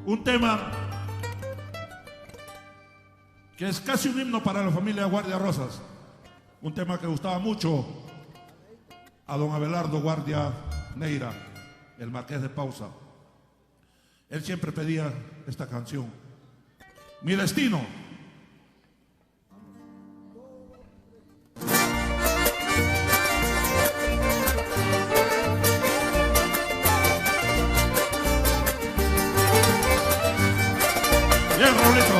Un tema que es casi un himno para la familia Guardia Rosas. Un tema que gustaba mucho a don Abelardo Guardia Neira, el marqués de Pausa. Él siempre pedía esta canción. Mi destino. Bien, Raulito.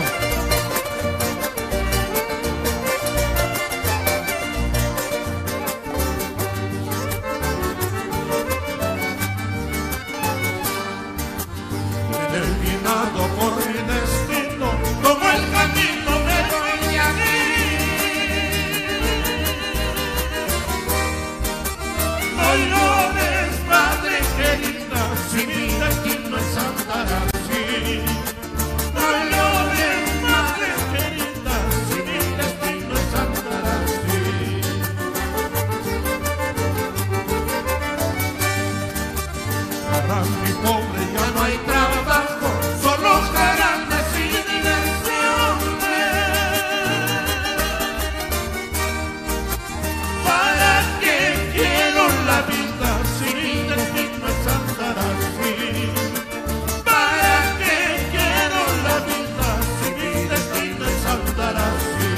Determinado por mi destino, como el camino me voy a ir. No llores, madre querida, si mi destino es andar así. No llores, madre querida, si mi destino es andar así. Para mi pobre ya no hay trabajo, solo grandes y diversiones. ¿Para qué quiero la vida si mi destino es andar así? ¿Para qué quiero la vida si mi destino es andar así?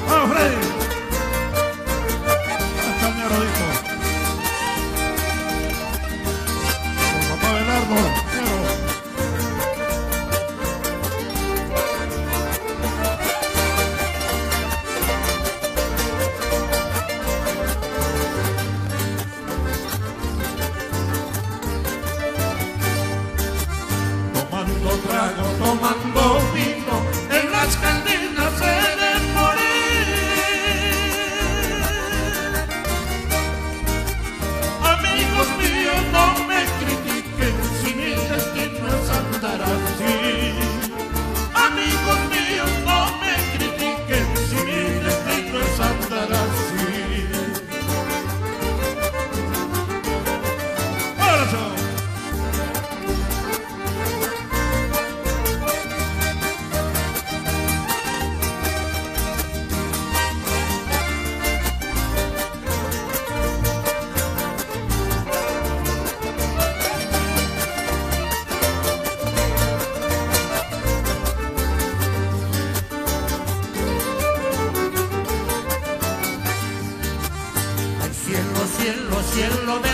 ¡Vamos, Freddy! Hasta mi arodito. Con papá Abelardo, negro. Tomando trago, tomando vino, en las cantinas he de morir. Amigos míos, no me critiquen si mi destino es andar así. Amigos míos, no me critiquen si mi destino es andar así. ¡Abrazo! Cielo, cielo, cielo de